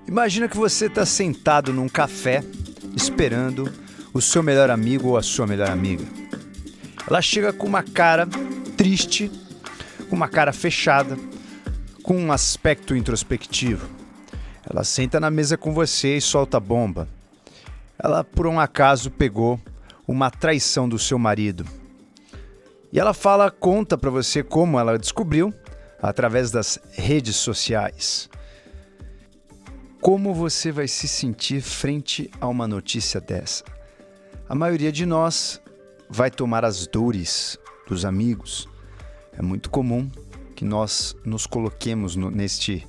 Imagina que você está sentado num café esperando o seu melhor amigo ou a sua melhor amiga. Ela chega com uma cara triste, com uma cara fechada, com um aspecto introspectivo. Ela senta na mesa com você e solta a bomba. Ela, por um acaso, pegou uma traição do seu marido. E ela conta para você como ela descobriu através das redes sociais. Como você vai se sentir frente a uma notícia dessa? A maioria de nós vai tomar as dores dos amigos. É muito comum que nós nos coloquemos neste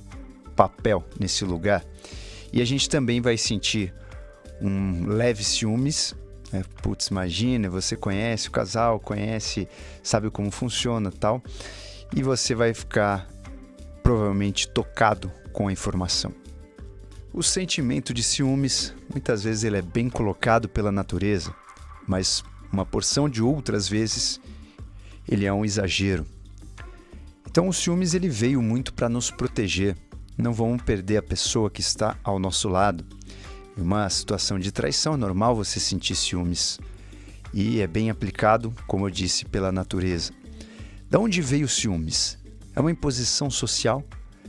papel, nesse lugar. E a gente também vai sentir um leve ciúmes. Putz, imagina, você conhece o casal, sabe como funciona e tal. E você vai ficar provavelmente tocado com a informação. O sentimento de ciúmes, muitas vezes ele é bem colocado pela natureza, mas uma porção de outras vezes ele é um exagero. Então o ciúmes ele veio muito para nos proteger. Não vamos perder a pessoa que está ao nosso lado. Em uma situação de traição é normal você sentir ciúmes. E é bem aplicado, como eu disse, pela natureza. De onde veio o ciúmes? É uma imposição social?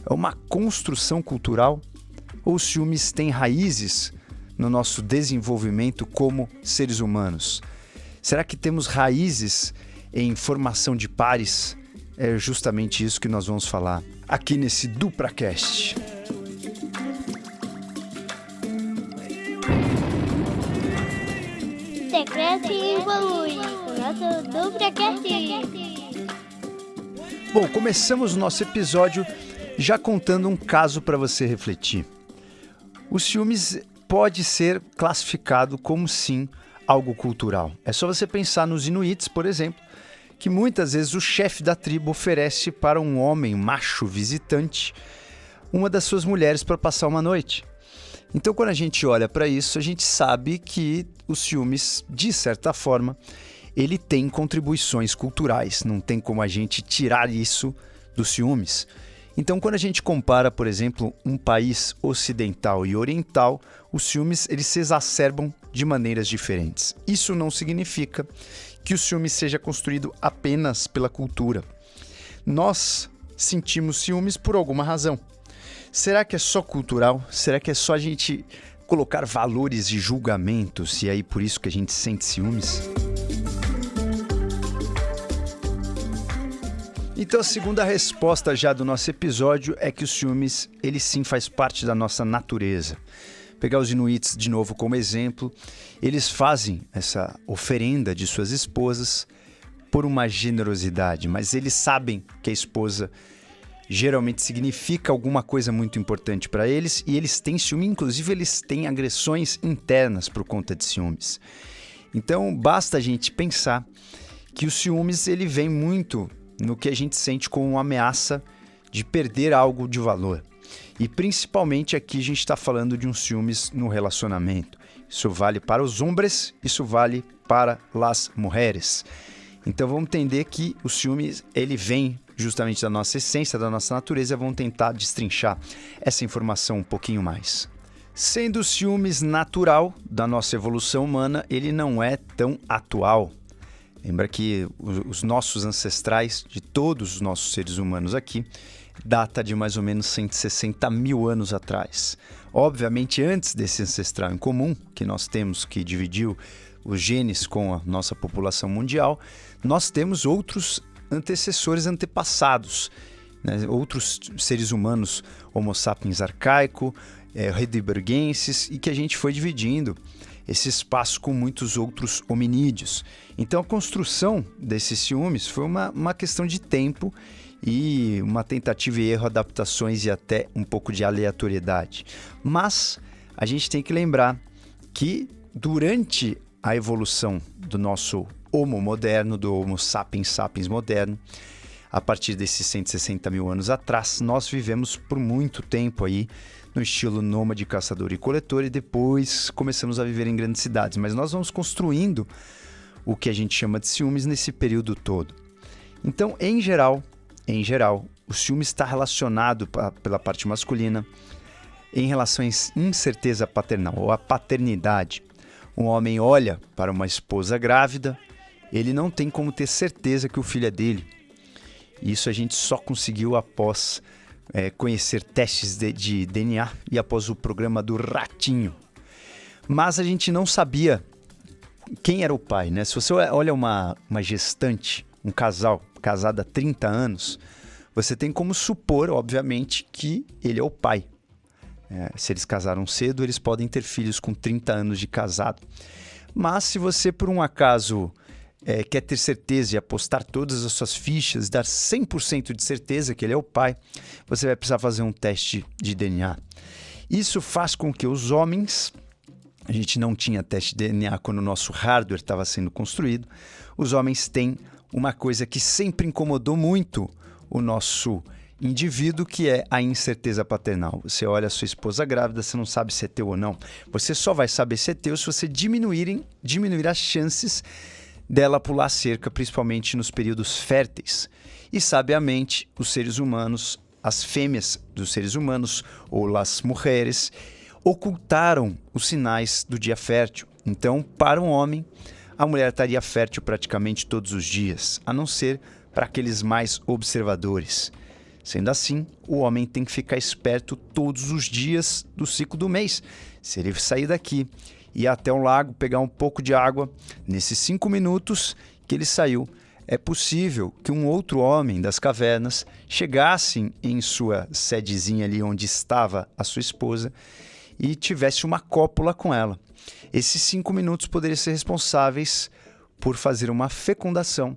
É uma construção cultural? Ou os ciúmes têm raízes no nosso desenvolvimento como seres humanos? Será que temos raízes em formação de pares? É justamente isso que nós vamos falar aqui nesse DupraCast. Você cresce e evolui com o nosso DupraCast. Bom, começamos o nosso episódio já contando um caso para você refletir. O ciúmes pode ser classificado como, sim, algo cultural. É só você pensar nos inuits, por exemplo, que muitas vezes o chefe da tribo oferece para um homem macho visitante uma das suas mulheres para passar uma noite. Então, quando a gente olha para isso, a gente sabe que o ciúmes, de certa forma, ele tem contribuições culturais. Não tem como a gente tirar isso dos ciúmes. Então, quando a gente compara, por exemplo, um país ocidental e oriental, os ciúmes eles se exacerbam de maneiras diferentes. Isso não significa que o ciúme seja construído apenas pela cultura. Nós sentimos ciúmes por alguma razão. Será que é só cultural? Será que é só a gente colocar valores de julgamentos e aí por isso que a gente sente ciúmes? Então a segunda resposta já do nosso episódio é que o ciúmes, ele sim faz parte da nossa natureza. Pegar os inuits de novo como exemplo, eles fazem essa oferenda de suas esposas por uma generosidade, mas eles sabem que a esposa geralmente significa alguma coisa muito importante para eles e eles têm ciúme, inclusive eles têm agressões internas por conta de ciúmes. Então basta a gente pensar que o ciúmes ele vem muito no que a gente sente como uma ameaça de perder algo de valor. E principalmente aqui a gente está falando de um ciúmes no relacionamento. Isso vale para os homens, isso vale para as mulheres. Então vamos entender que o ciúmes ele vem justamente da nossa essência, da nossa natureza. Vamos tentar destrinchar essa informação um pouquinho mais. Sendo o ciúmes natural da nossa evolução humana, ele não é tão atual. Lembra que os nossos ancestrais, de todos os nossos seres humanos aqui, data de mais ou menos 160 mil anos atrás. Obviamente, antes desse ancestral em comum, que nós temos, que dividiu os genes com a nossa população mundial, nós temos outros antecessores antepassados, né? Outros seres humanos, Homo sapiens arcaico, heidelbergenses, e que a gente foi dividindo esse espaço com muitos outros hominídeos. Então a construção desses ciúmes foi uma questão de tempo e uma tentativa e erro, adaptações e até um pouco de aleatoriedade. Mas a gente tem que lembrar que durante a evolução do nosso Homo moderno, do Homo sapiens sapiens moderno, a partir desses 160 mil anos atrás, nós vivemos por muito tempo aí no estilo nômade, caçador e coletor, e depois começamos a viver em grandes cidades. Mas nós vamos construindo o que a gente chama de ciúmes nesse período todo. Então, em geral, o ciúme está relacionado pela parte masculina Em relação à incerteza paternal ou à paternidade, um homem olha para uma esposa grávida, ele não tem como ter certeza que o filho é dele. Isso a gente só conseguiu após conhecer testes de DNA e após o programa do Ratinho. Mas a gente não sabia quem era o pai, né? Se você olha uma gestante, um casal casado há 30 anos, você tem como supor, obviamente, que ele é o pai. Se eles casaram cedo, eles podem ter filhos com 30 anos de casado. Mas se você, por um acaso, quer ter certeza e apostar todas as suas fichas, dar 100% de certeza que ele é o pai, você vai precisar fazer um teste de DNA. Isso faz com que os homens... A gente não tinha teste de DNA quando o nosso hardware estava sendo construído. Os homens têm uma coisa que sempre incomodou muito o nosso indivíduo, que é a incerteza paternal. Você olha a sua esposa grávida, você não sabe se é teu ou não. Você só vai saber se é teu se você diminuir as chances dela pular a cerca, principalmente nos períodos férteis. E, sabiamente, os seres humanos, as fêmeas dos seres humanos, ou as mulheres, ocultaram os sinais do dia fértil. Então, para um homem, a mulher estaria fértil praticamente todos os dias, a não ser para aqueles mais observadores. Sendo assim, o homem tem que ficar esperto todos os dias do ciclo do mês. Se ele sair daqui e ir até um lago, pegar um pouco de água, nesses 5 minutos que ele saiu, é possível que um outro homem das cavernas chegasse em sua sedezinha ali onde estava a sua esposa e tivesse uma cópula com ela. Esses 5 minutos poderiam ser responsáveis por fazer uma fecundação.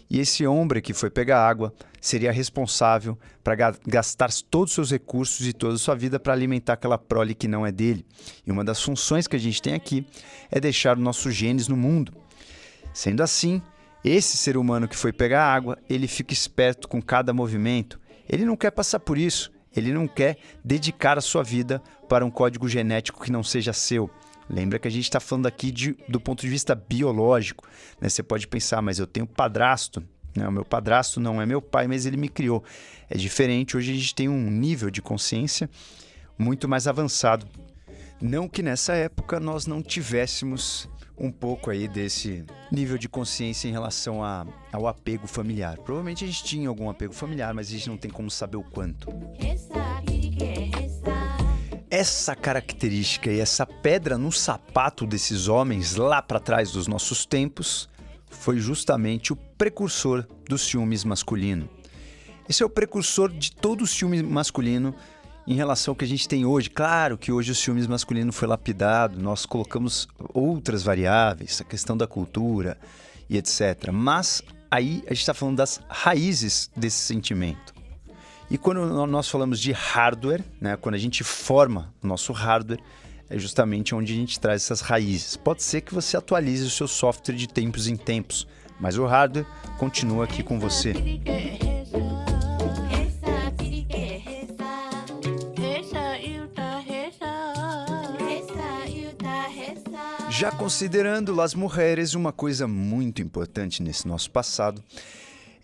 E esse homem que foi pegar água seria responsável para gastar todos os seus recursos e toda a sua vida para alimentar aquela prole que não é dele. E uma das funções que a gente tem aqui é deixar os nossos genes no mundo. Sendo assim, esse ser humano que foi pegar água, ele fica esperto com cada movimento. Ele não quer passar por isso. Ele não quer dedicar a sua vida para um código genético que não seja seu. Lembra que a gente está falando aqui do ponto de vista biológico, né? Você pode pensar, mas eu tenho padrasto. O meu padrasto não é meu pai, mas ele me criou. É diferente, hoje a gente tem um nível de consciência muito mais avançado. Não que nessa época nós não tivéssemos um pouco aí desse nível de consciência em relação ao apego familiar. Provavelmente a gente tinha algum apego familiar, mas a gente não tem como saber o quanto. Essa característica e essa pedra no sapato desses homens lá para trás dos nossos tempos foi justamente o precursor do ciúmes masculino. Esse é o precursor de todo o ciúme masculino em relação ao que a gente tem hoje. Claro que hoje o ciúmes masculino foi lapidado, nós colocamos outras variáveis, a questão da cultura e etc. Mas aí a gente está falando das raízes desse sentimento. E quando nós falamos de hardware, né, quando a gente forma o nosso hardware, é justamente onde a gente traz essas raízes. Pode ser que você atualize o seu software de tempos em tempos, mas o hardware continua aqui com você. Já considerando as mulheres, uma coisa muito importante nesse nosso passado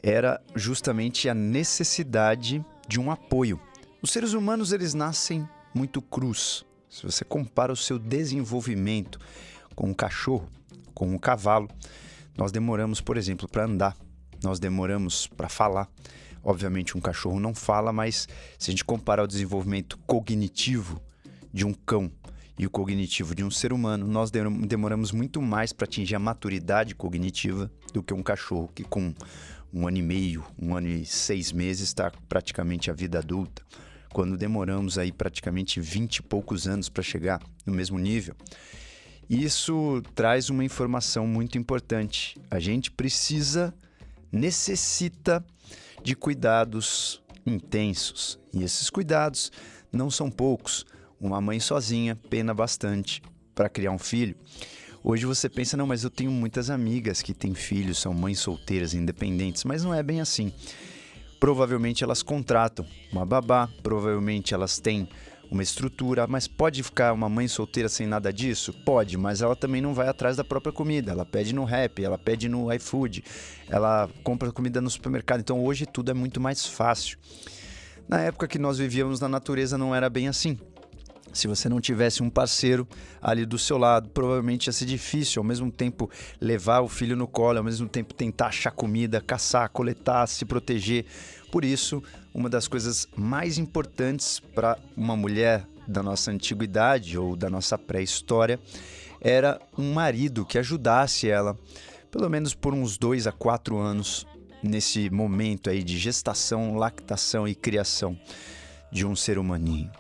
era justamente a necessidade de um apoio. Os seres humanos, eles nascem muito crus. Se você compara o seu desenvolvimento com um cachorro, com um cavalo, nós demoramos, por exemplo, para andar, nós demoramos para falar. Obviamente um cachorro não fala, mas se a gente comparar o desenvolvimento cognitivo de um cão e o cognitivo de um ser humano, nós demoramos muito mais para atingir a maturidade cognitiva do que um cachorro que com 1 ano e meio, 1 ano e 6 meses está praticamente a vida adulta. Quando demoramos aí praticamente 20 e poucos anos para chegar no mesmo nível. Isso traz uma informação muito importante. A gente necessita de cuidados intensos. E esses cuidados não são poucos. Uma mãe sozinha pena bastante para criar um filho. Hoje você pensa, não, mas eu tenho muitas amigas que têm filhos, são mães solteiras, independentes, mas não é bem assim. Provavelmente elas contratam uma babá, provavelmente elas têm uma estrutura, mas pode ficar uma mãe solteira sem nada disso? Pode, mas ela também não vai atrás da própria comida, ela pede no Rappi, ela pede no iFood, ela compra comida no supermercado, então hoje tudo é muito mais fácil. Na época que nós vivíamos na natureza não era bem assim. Se você não tivesse um parceiro ali do seu lado, provavelmente ia ser difícil, ao mesmo tempo levar o filho no colo, ao mesmo tempo tentar achar comida, caçar, coletar, se proteger. Por isso, uma das coisas mais importantes para uma mulher da nossa antiguidade ou da nossa pré-história era um marido que ajudasse ela, pelo menos por uns 2 a 4 anos, nesse momento aí de gestação, lactação e criação de um ser humaninho.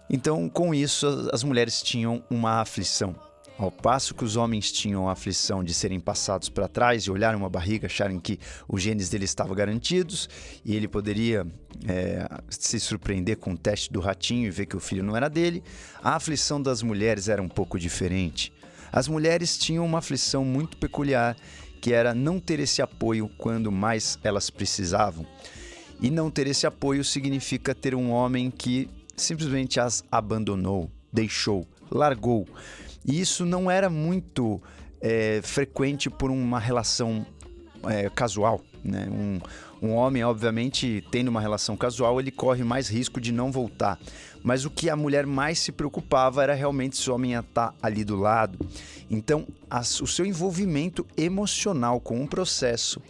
Então, com isso, as mulheres tinham uma aflição. Ao passo que os homens tinham a aflição de serem passados para trás e olharem uma barriga, acharem que os genes dele estavam garantidos e ele poderia se surpreender com o teste do ratinho e ver que o filho não era dele, a aflição das mulheres era um pouco diferente. As mulheres tinham uma aflição muito peculiar, que era não ter esse apoio quando mais elas precisavam. E não ter esse apoio significa ter um homem que simplesmente as abandonou, deixou, largou. E isso não era muito frequente por uma relação casual, né? Um homem, obviamente, tendo uma relação casual, ele corre mais risco de não voltar. Mas o que a mulher mais se preocupava era realmente se o homem ia estar ali do lado. Então, o seu envolvimento emocional com o processo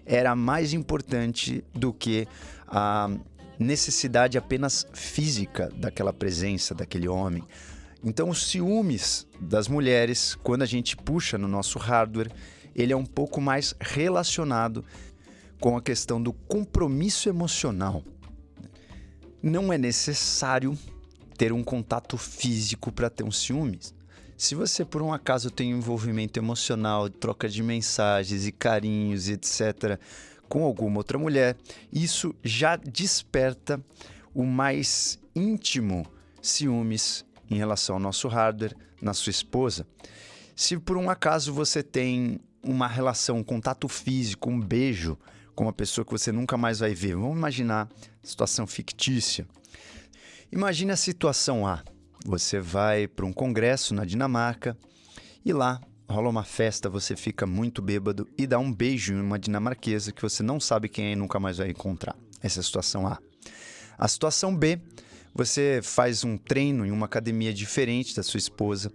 era mais importante do que a necessidade apenas física daquela presença, daquele homem. Então, os ciúmes das mulheres, quando a gente puxa no nosso hardware, ele é um pouco mais relacionado com a questão do compromisso emocional. Não é necessário ter um contato físico para ter um ciúmes. Se você, por um acaso, tem um envolvimento emocional, troca de mensagens e carinhos, etc., com alguma outra mulher, isso já desperta o mais íntimo ciúmes em relação ao nosso hardware, na sua esposa. Se por um acaso você tem uma relação, um contato físico, um beijo com uma pessoa que você nunca mais vai ver, vamos imaginar situação fictícia. Imagine a situação A. Você vai para um congresso na Dinamarca e lá rola uma festa, você fica muito bêbado e dá um beijo em uma dinamarquesa que você não sabe quem é e nunca mais vai encontrar. Essa é a situação A. A situação B, você faz um treino em uma academia diferente da sua esposa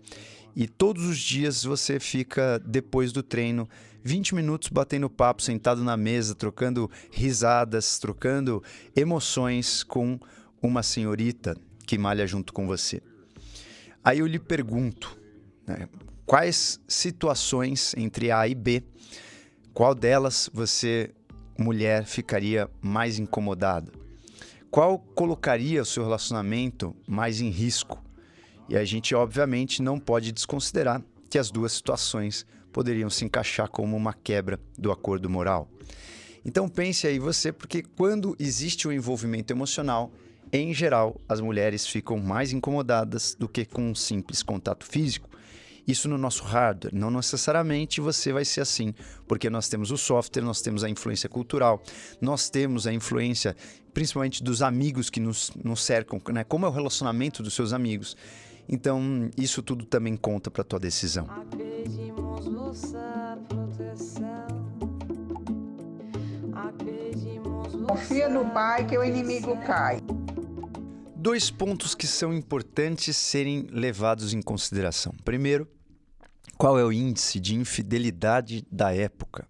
e todos os dias você fica, depois do treino, 20 minutos batendo papo, sentado na mesa, trocando risadas, trocando emoções com uma senhorita que malha junto com você. Aí eu lhe pergunto, né, quais situações entre A e B, qual delas você, mulher, ficaria mais incomodada? Qual colocaria o seu relacionamento mais em risco? E a gente, obviamente, não pode desconsiderar que as duas situações poderiam se encaixar como uma quebra do acordo moral. Então pense aí você, porque quando existe o envolvimento emocional, em geral, as mulheres ficam mais incomodadas do que com um simples contato físico. Isso no nosso hardware, não necessariamente você vai ser assim, porque nós temos o software, nós temos a influência cultural, nós temos a influência principalmente dos amigos que nos cercam, né? Como é o relacionamento dos seus amigos. Então, isso tudo também conta para a tua decisão. Confia no Pai que o inimigo cai. 2 pontos que são importantes serem levados em consideração. Primeiro, qual é o índice de infidelidade da época?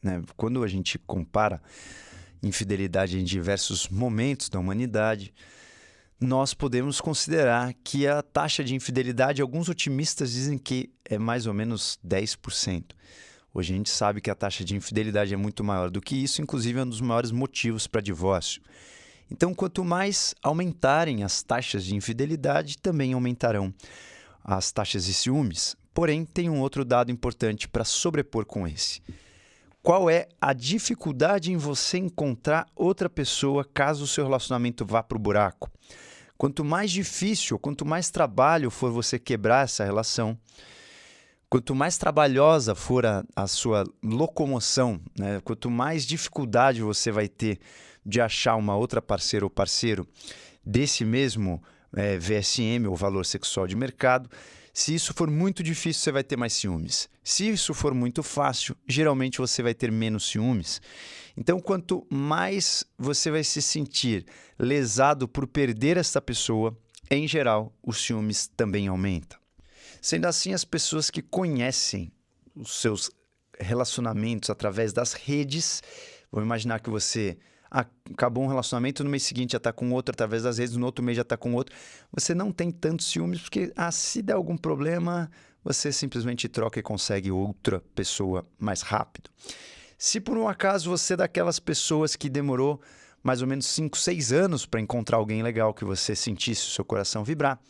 Né? Quando a gente compara infidelidade em diversos momentos da humanidade, nós podemos considerar que a taxa de infidelidade, alguns otimistas dizem que é mais ou menos 10%. Hoje a gente sabe que a taxa de infidelidade é muito maior do que isso, inclusive é um dos maiores motivos para divórcio. Então, quanto mais aumentarem as taxas de infidelidade, também aumentarão as taxas de ciúmes. Porém, tem um outro dado importante para sobrepor com esse. Qual é a dificuldade em você encontrar outra pessoa caso o seu relacionamento vá para o buraco? Quanto mais difícil, quanto mais trabalho for você quebrar essa relação, quanto mais trabalhosa for a sua locomoção, né? Quanto mais dificuldade você vai ter de achar uma outra parceira ou parceiro desse mesmo VSM, ou valor sexual de mercado, se isso for muito difícil, você vai ter mais ciúmes. Se isso for muito fácil, geralmente você vai ter menos ciúmes. Então, quanto mais você vai se sentir lesado por perder essa pessoa, em geral, os ciúmes também aumentam. Sendo assim, as pessoas que conhecem os seus relacionamentos através das redes, vamos imaginar que você acabou um relacionamento, no mês seguinte já está com outro através das redes, no outro mês já está com outro. Você não tem tantos ciúmes porque, se der algum problema, você simplesmente troca e consegue outra pessoa mais rápido. Se por um acaso você é daquelas pessoas que demorou mais ou menos 5, 6 anos para encontrar alguém legal que você sentisse o seu coração vibrar,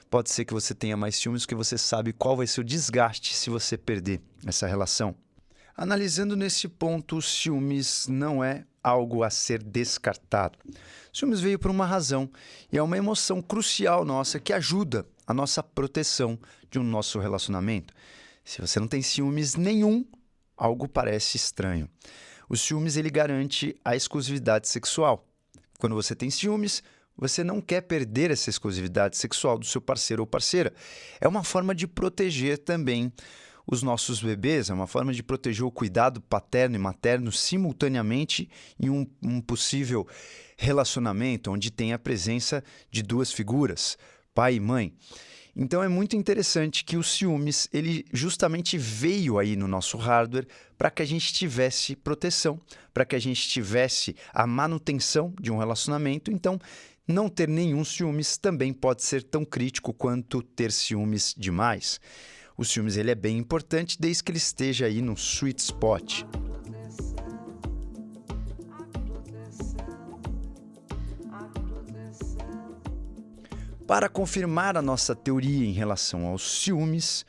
pode ser que você tenha mais ciúmes porque você sabe qual vai ser o desgaste se você perder essa relação. Analisando nesse ponto, os ciúmes não é algo a ser descartado. O ciúmes veio por uma razão e é uma emoção crucial nossa que ajuda a nossa proteção de um nosso relacionamento. Se você não tem ciúmes nenhum, algo parece estranho. O ciúmes ele garante a exclusividade sexual. Quando você tem ciúmes, você não quer perder essa exclusividade sexual do seu parceiro ou parceira. É uma forma de proteger também os nossos bebês, é uma forma de proteger o cuidado paterno e materno simultaneamente em um possível relacionamento onde tem a presença de duas figuras, pai e mãe. Então é muito interessante que o ciúmes, ele justamente veio aí no nosso hardware para que a gente tivesse proteção, para que a gente tivesse a manutenção de um relacionamento. Então, não ter nenhum ciúmes também pode ser tão crítico quanto ter ciúmes demais. O ciúmes ele é bem importante desde que ele esteja aí no sweet spot. Para confirmar a nossa teoria em relação aos ciúmes,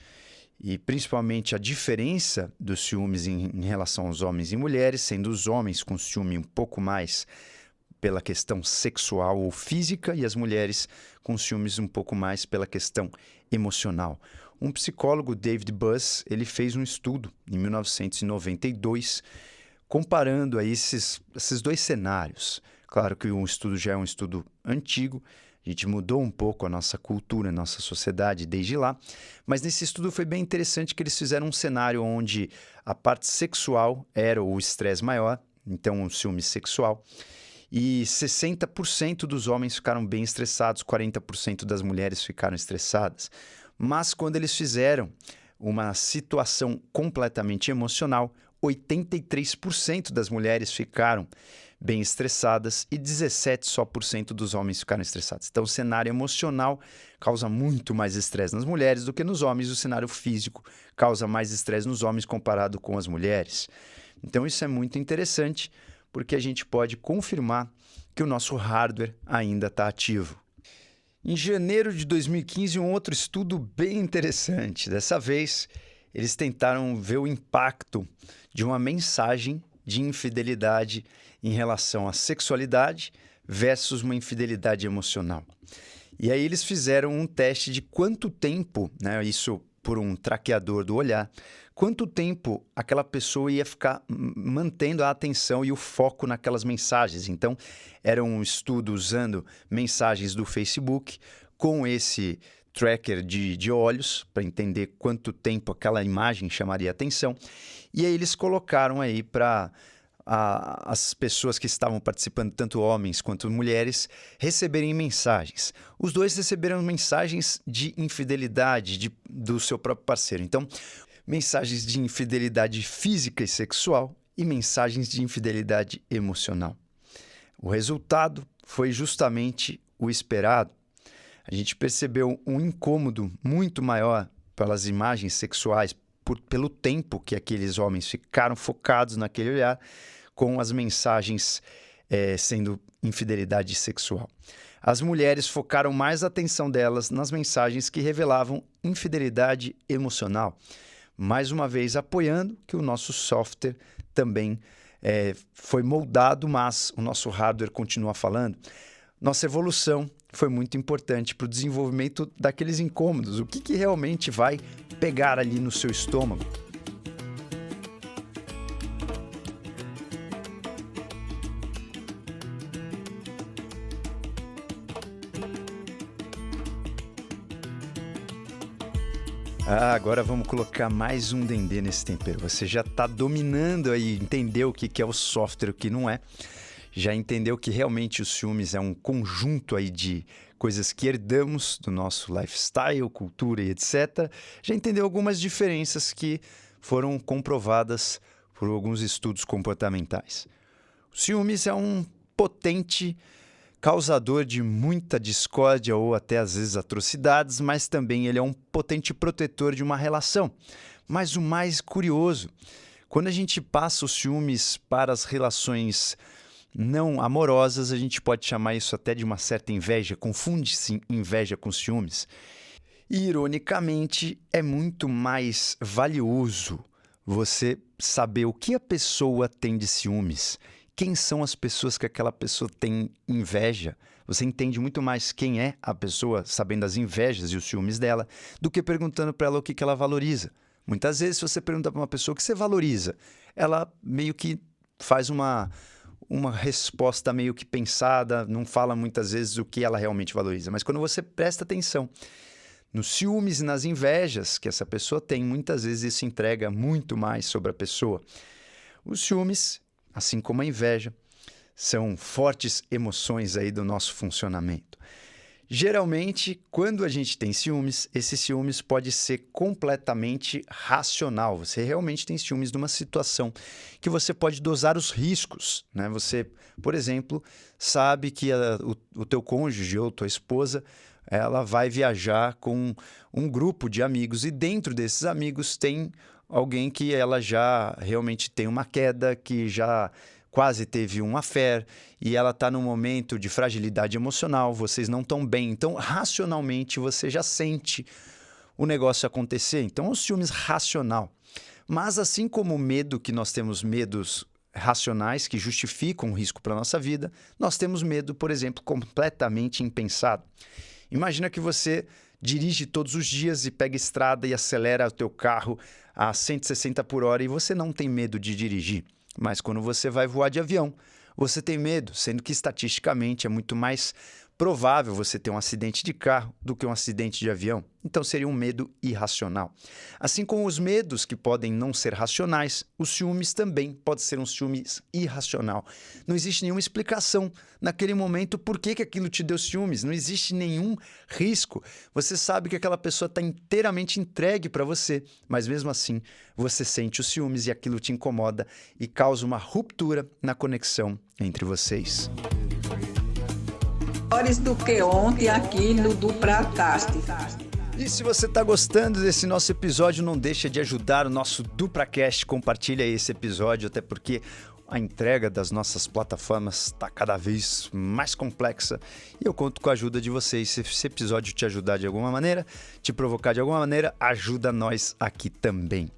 e principalmente a diferença dos ciúmes em relação aos homens e mulheres, sendo os homens com ciúme um pouco mais pela questão sexual ou física e as mulheres com ciúmes um pouco mais pela questão emocional. Um psicólogo, David Buss, ele fez um estudo em 1992 comparando aí esses dois cenários. Claro que o estudo já é um estudo antigo, a gente mudou um pouco a nossa cultura, a nossa sociedade desde lá, mas nesse estudo foi bem interessante que eles fizeram um cenário onde a parte sexual era o estresse maior, então o ciúme sexual, e 60% dos homens ficaram bem estressados, 40% das mulheres ficaram estressadas. Mas quando eles fizeram uma situação completamente emocional, 83% das mulheres ficaram bem estressadas e 17% só dos homens ficaram estressados. Então, o cenário emocional causa muito mais estresse nas mulheres do que nos homens. O cenário físico causa mais estresse nos homens comparado com as mulheres. Então, isso é muito interessante porque a gente pode confirmar que o nosso hardware ainda está ativo. Em janeiro de 2015, um outro estudo bem interessante. Dessa vez, eles tentaram ver o impacto de uma mensagem de infidelidade em relação à sexualidade versus uma infidelidade emocional. E aí eles fizeram um teste de quanto tempo, isso por um traqueador do olhar, quanto tempo aquela pessoa ia ficar mantendo a atenção e o foco naquelas mensagens. Então, era um estudo usando mensagens do Facebook com esse tracker de olhos para entender quanto tempo aquela imagem chamaria atenção. E aí eles colocaram aí para as pessoas que estavam participando, tanto homens quanto mulheres, receberem mensagens. Os dois receberam mensagens de infidelidade do seu próprio parceiro. Então, mensagens de infidelidade física e sexual e mensagens de infidelidade emocional. O resultado foi justamente o esperado. A gente percebeu um incômodo muito maior pelas imagens sexuais, pelo tempo que aqueles homens ficaram focados naquele olhar, com as mensagens sendo infidelidade sexual. As mulheres focaram mais a atenção delas nas mensagens que revelavam infidelidade emocional. Mais uma vez apoiando que o nosso software também foi moldado, mas o nosso hardware continua falando. Nossa evolução foi muito importante para o desenvolvimento daqueles incômodos. O que realmente vai pegar ali no seu estômago? Agora vamos colocar mais um dendê nesse tempero. Você já está dominando aí, entendeu o que é o software e o que não é. Já entendeu que realmente o ciúmes é um conjunto aí de coisas que herdamos do nosso lifestyle, cultura e etc., já entendeu algumas diferenças que foram comprovadas por alguns estudos comportamentais. O ciúmes é um potente causador de muita discórdia ou até às vezes atrocidades, mas também ele é um potente protetor de uma relação. Mas o mais curioso, quando a gente passa os ciúmes para as relações não amorosas, a gente pode chamar isso até de uma certa inveja, confunde-se inveja com ciúmes. E, ironicamente, é muito mais valioso você saber o que a pessoa tem de ciúmes, quem são as pessoas que aquela pessoa tem inveja. Você entende muito mais quem é a pessoa, sabendo as invejas e os ciúmes dela, do que perguntando para ela o que ela valoriza. Muitas vezes, se você pergunta para uma pessoa o que você valoriza, ela meio que faz uma resposta meio que pensada, não fala muitas vezes o que ela realmente valoriza. Mas quando você presta atenção nos ciúmes e nas invejas que essa pessoa tem, muitas vezes isso entrega muito mais sobre a pessoa. Os ciúmes, assim como a inveja, são fortes emoções aí do nosso funcionamento. Geralmente, quando a gente tem ciúmes, esse ciúmes pode ser completamente racional. Você realmente tem ciúmes de uma situação que você pode dosar os riscos, né? Você, por exemplo, sabe que o teu cônjuge ou tua esposa, ela vai viajar com um grupo de amigos e dentro desses amigos tem alguém que ela já realmente tem uma queda, que já quase teve um affair e ela está num momento de fragilidade emocional, vocês não estão bem. Então, racionalmente, você já sente o negócio acontecer. Então, é um ciúmes racional. Mas, assim como o medo, que nós temos medos racionais que justificam o risco para a nossa vida, nós temos medo, por exemplo, completamente impensado. Imagina que você dirige todos os dias e pega estrada e acelera o teu carro a 160 por hora e você não tem medo de dirigir. Mas quando você vai voar de avião, você tem medo, sendo que estatisticamente é muito mais provável você ter um acidente de carro do que um acidente de avião. Então seria um medo irracional. Assim como os medos que podem não ser racionais, os ciúmes também pode ser um ciúmes irracional. Não existe nenhuma explicação naquele momento por que aquilo te deu ciúmes. Não existe nenhum risco. Você sabe que aquela pessoa está inteiramente entregue para você, mas mesmo assim você sente os ciúmes e aquilo te incomoda e causa uma ruptura na conexão entre vocês. Melhores do que ontem aqui no Dupracast. E se você está gostando desse nosso episódio, não deixa de ajudar o nosso Dupracast, compartilha esse episódio, até porque a entrega das nossas plataformas está cada vez mais complexa e eu conto com a ajuda de vocês. Se esse episódio te ajudar de alguma maneira, te provocar de alguma maneira, ajuda nós aqui também.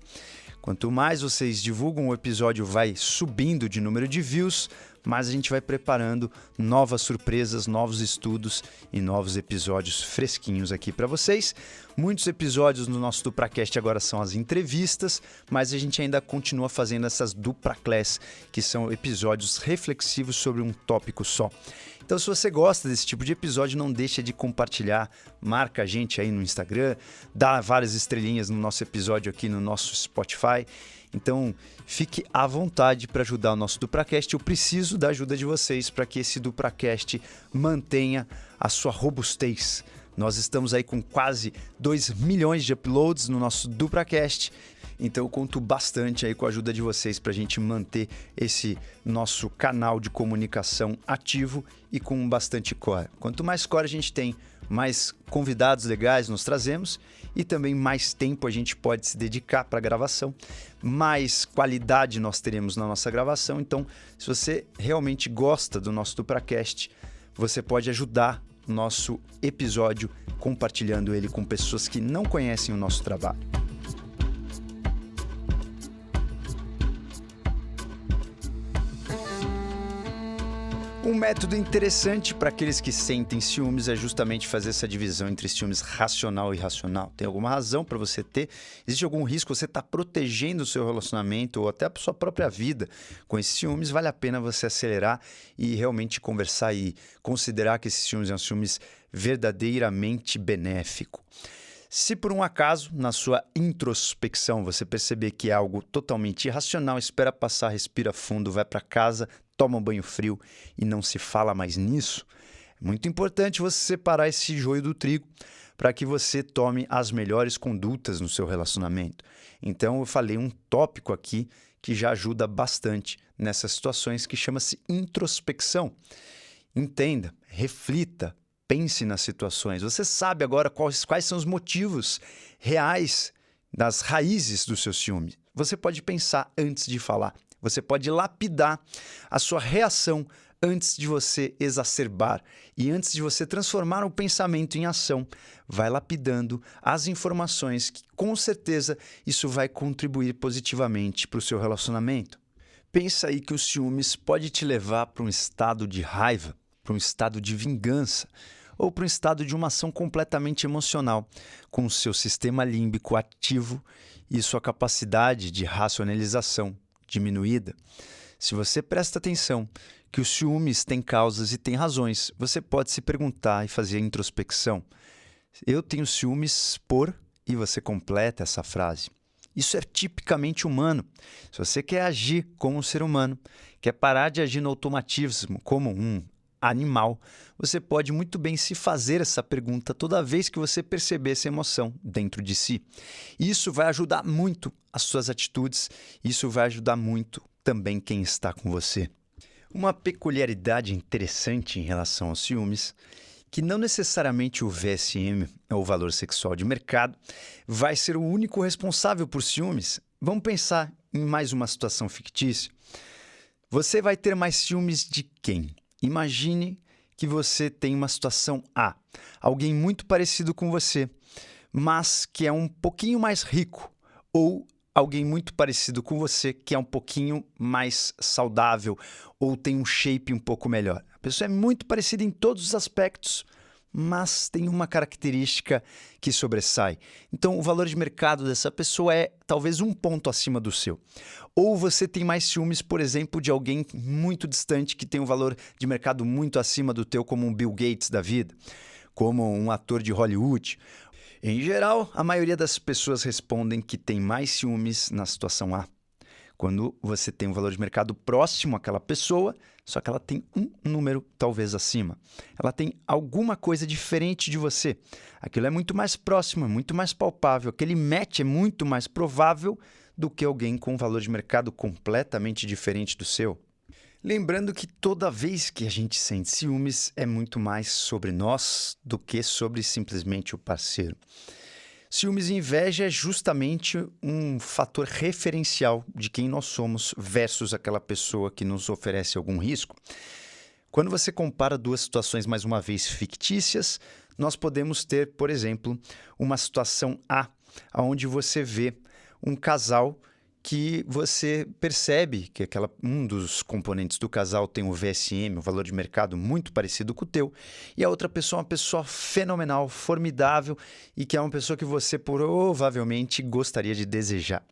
Quanto mais vocês divulgam, o episódio vai subindo de número de views, mas a gente vai preparando novas surpresas, novos estudos e novos episódios fresquinhos aqui para vocês. Muitos episódios no nosso Dupracast agora são as entrevistas, mas a gente ainda continua fazendo essas Dupraclass, que são episódios reflexivos sobre um tópico só. Então, se você gosta desse tipo de episódio, não deixa de compartilhar, marca a gente aí no Instagram, dá várias estrelinhas no nosso episódio aqui no nosso Spotify. Então, fique à vontade para ajudar o nosso Dupracast. Eu preciso da ajuda de vocês para que esse Dupracast mantenha a sua robustez. Nós estamos aí com quase 2 milhões de uploads no nosso Dupracast. Então eu conto bastante aí com a ajuda de vocês para a gente manter esse nosso canal de comunicação ativo e com bastante core. Quanto mais core a gente tem, mais convidados legais nós trazemos e também mais tempo a gente pode se dedicar para a gravação, mais qualidade nós teremos na nossa gravação. Então, se você realmente gosta do nosso Dupracast, você pode ajudar o nosso episódio compartilhando ele com pessoas que não conhecem o nosso trabalho. Um método interessante para aqueles que sentem ciúmes é justamente fazer essa divisão entre ciúmes racional e irracional. Tem alguma razão para você ter? Existe algum risco? Você está protegendo o seu relacionamento ou até a sua própria vida com esses ciúmes? Vale a pena você acelerar e realmente conversar e considerar que esses ciúmes são ciúmes verdadeiramente benéficos. Se por um acaso, na sua introspecção, você perceber que é algo totalmente irracional, espera passar, respira fundo, vai para casa, toma um banho frio e não se fala mais nisso, Muito importante você separar esse joio do trigo para que você tome as melhores condutas no seu relacionamento. Então, eu falei um tópico aqui que já ajuda bastante nessas situações, que chama-se introspecção. Entenda, reflita, pense nas situações. Você sabe agora quais são os motivos reais das raízes do seu ciúme. Você pode pensar antes de falar. Você pode lapidar a sua reação antes de você exacerbar e antes de você transformar o pensamento em ação. Vai lapidando as informações que, com certeza, isso vai contribuir positivamente para o seu relacionamento. Pensa aí que os ciúmes pode te levar para um estado de raiva, para um estado de vingança ou para um estado de uma ação completamente emocional, com o seu sistema límbico ativo e sua capacidade de racionalização diminuída. Se você presta atenção que os ciúmes têm causas e têm razões, você pode se perguntar e fazer a introspecção. Eu tenho ciúmes por... E você completa essa frase. Isso é tipicamente humano. Se você quer agir como um ser humano, quer parar de agir no automatismo como um animal, você pode muito bem se fazer essa pergunta toda vez que você perceber essa emoção dentro de si. Isso vai ajudar muito as suas atitudes, isso vai ajudar muito também quem está com você. Uma peculiaridade interessante em relação aos ciúmes, que não necessariamente o VSM, ou o valor sexual de mercado, vai ser o único responsável por ciúmes. Vamos pensar em mais uma situação fictícia. Você vai ter mais ciúmes de quem? Imagine que você tem uma situação A, alguém muito parecido com você, mas que é um pouquinho mais rico, ou alguém muito parecido com você que é um pouquinho mais saudável ou tem um shape um pouco melhor. A pessoa é muito parecida em todos os aspectos, mas tem uma característica que sobressai. Então, o valor de mercado dessa pessoa é talvez um ponto acima do seu. Ou você tem mais ciúmes, por exemplo, de alguém muito distante que tem um valor de mercado muito acima do teu, como um Bill Gates da vida, como um ator de Hollywood. Em geral, a maioria das pessoas respondem que tem mais ciúmes na situação A. Quando você tem um valor de mercado próximo àquela pessoa, só que ela tem um número talvez acima. Ela tem alguma coisa diferente de você. Aquilo é muito mais próximo, é muito mais palpável. Aquele match é muito mais provável do que alguém com um valor de mercado completamente diferente do seu. Lembrando que toda vez que a gente sente ciúmes, é muito mais sobre nós do que sobre simplesmente o parceiro. Ciúmes e inveja é justamente um fator referencial de quem nós somos versus aquela pessoa que nos oferece algum risco. Quando você compara duas situações, mais uma vez, fictícias, nós podemos ter, por exemplo, uma situação A, onde você vê um casal que você percebe que um dos componentes do casal tem um VSM, um valor de mercado muito parecido com o teu, e a outra pessoa é uma pessoa fenomenal, formidável, e que é uma pessoa que você provavelmente gostaria de desejar.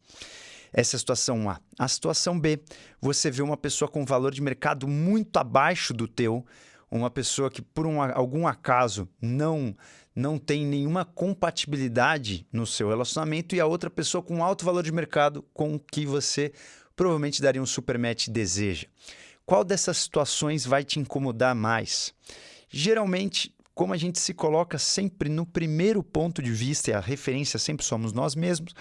Essa é a situação A. A situação B, você vê uma pessoa com valor de mercado muito abaixo do teu, uma pessoa que por algum acaso não tem nenhuma compatibilidade no seu relacionamento, e a outra pessoa com alto valor de mercado com que você provavelmente daria um super match e deseja. Qual dessas situações vai te incomodar mais? Geralmente, como a gente se coloca sempre no primeiro ponto de vista e a referência sempre somos nós mesmos,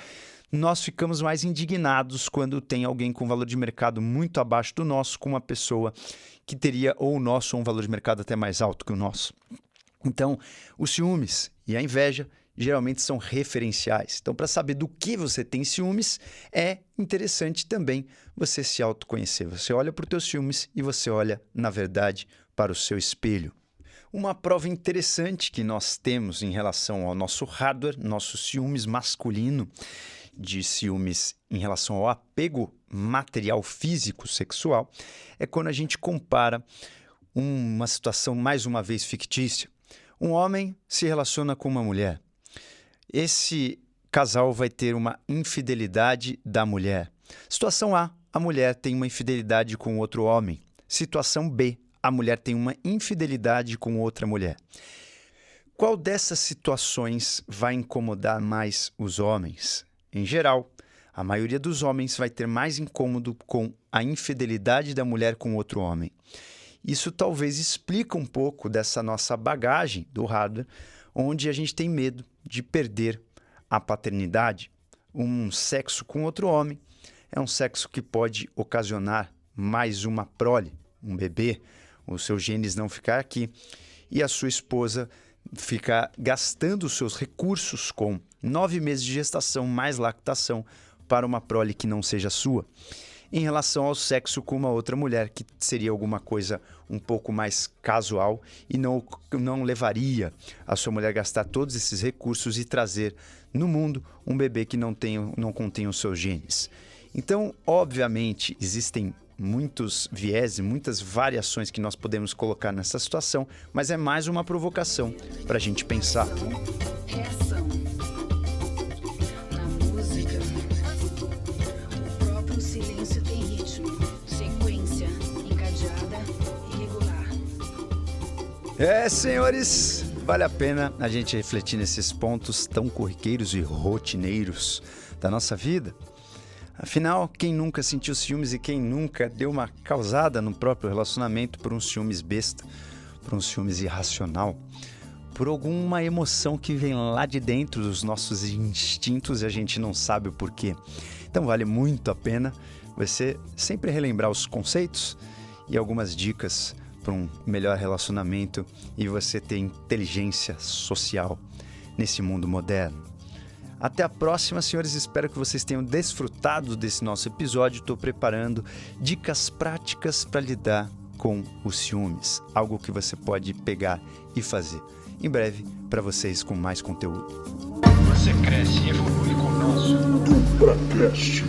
nós ficamos mais indignados quando tem alguém com valor de mercado muito abaixo do nosso, com uma pessoa que teria ou o nosso ou um valor de mercado até mais alto que o nosso. Então, os ciúmes e a inveja geralmente são referenciais. Então, para saber do que você tem ciúmes, é interessante também você se autoconhecer. Você olha para os teus ciúmes e você olha, na verdade, para o seu espelho. Uma prova interessante que nós temos em relação ao nosso hardware, nosso ciúmes masculino, de ciúmes em relação ao apego material físico sexual, é quando a gente compara uma situação mais uma vez fictícia. Um homem se relaciona com uma mulher. Esse casal vai ter uma infidelidade da mulher. Situação A, a mulher tem uma infidelidade com outro homem. Situação B, a mulher tem uma infidelidade com outra mulher. Qual dessas situações vai incomodar mais os homens? Em geral, a maioria dos homens vai ter mais incômodo com a infidelidade da mulher com outro homem. Isso talvez explique um pouco dessa nossa bagagem do hardware, onde a gente tem medo de perder a paternidade. Um sexo com outro homem é um sexo que pode ocasionar mais uma prole, um bebê, os seus genes não ficar aqui e a sua esposa ficar gastando os seus recursos com 9 meses de gestação mais lactação para uma prole que não seja sua. Em relação ao sexo com uma outra mulher, que seria alguma coisa um pouco mais casual e não levaria a sua mulher a gastar todos esses recursos e trazer no mundo um bebê que não contém os seus genes. Então, obviamente, existem muitos vieses, muitas variações que nós podemos colocar nessa situação, mas é mais uma provocação para a gente pensar. Reação. Na música, o próprio silêncio tem ritmo, sequência, encadeada e regular. Senhores, vale a pena a gente refletir nesses pontos tão corriqueiros e rotineiros da nossa vida. Afinal, quem nunca sentiu ciúmes e quem nunca deu uma causada no próprio relacionamento por um ciúmes besta, por um ciúmes irracional, por alguma emoção que vem lá de dentro dos nossos instintos e a gente não sabe o porquê. Então vale muito a pena você sempre relembrar os conceitos e algumas dicas para um melhor relacionamento e você ter inteligência social nesse mundo moderno. Até a próxima, senhores. Espero que vocês tenham desfrutado desse nosso episódio. Estou preparando dicas práticas para lidar com os ciúmes. Algo que você pode pegar e fazer. Em breve, para vocês com mais conteúdo. Você cresce e evolui com o nosso DupraCast.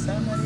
Somebody